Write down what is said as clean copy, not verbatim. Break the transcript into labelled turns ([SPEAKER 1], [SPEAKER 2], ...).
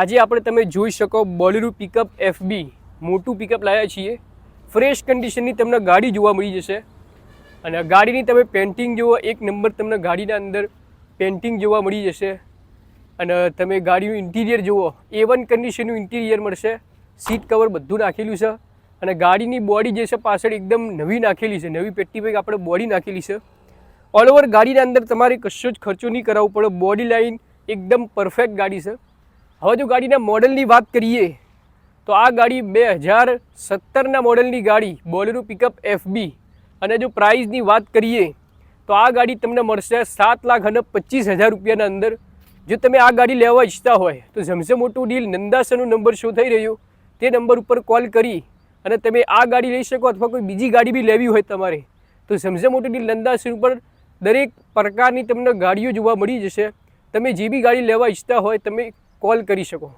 [SPEAKER 1] આજે આપણે તમે જોઈ શકો બોલેરો પિકઅપ FB મોટું પિકઅપ લાવ્યા છીએ. ફ્રેશ કન્ડિશનની તમને ગાડી જોવા મળી જશે અને ગાડીની તમે પેન્ટિંગ જુઓ, એક નંબર તમને ગાડીના અંદર પેન્ટિંગ જોવા મળી જશે. અને તમે ગાડીનું ઇન્ટિરિયર જુઓ, A1 કન્ડિશનનું ઇન્ટિરિયર મળશે. સીટ કવર બધું નાખેલું છે અને ગાડીની બોડી જે છે પાછળ એકદમ નવી નાખેલી છે, નવી પેટી પૈકી આપણે બોડી નાખેલી છે. ઓલ ઓવર ગાડીના અંદર તમારે કશો જ ખર્ચો નહીં કરાવવો પડે. બોડી લાઇન એકદમ પરફેક્ટ ગાડી છે. હવે જો ગાડીના મોડલની વાત કરીએ તો આ ગાડી 2017ના મોડલની ગાડી બોલેરો પિકઅપ FB. અને જો પ્રાઇસની વાત કરીએ તો આ ગાડી તમને મળશે 7,25,000 રૂપિયાના અંદર. જો તમે આ ગાડી લેવા ઈચ્છતા હોય તો જમશે મોટું ડીલ નંદાસરનો નંબર શો થઈ રહ્યો તે નંબર ઉપર કોલ કરી અને તમે આ ગાડી લઈ શકો, અથવા કોઈ બીજી ગાડી બી લેવી હોય તમારે તો જમશે મોટું ડીલ નંદાસર ઉપર દરેક પ્રકારની તમને ગાડીઓ જોવા મળી જશે. તમે જે બી ગાડી લેવા ઈચ્છતા હોય તમે કોલ કરી શકો.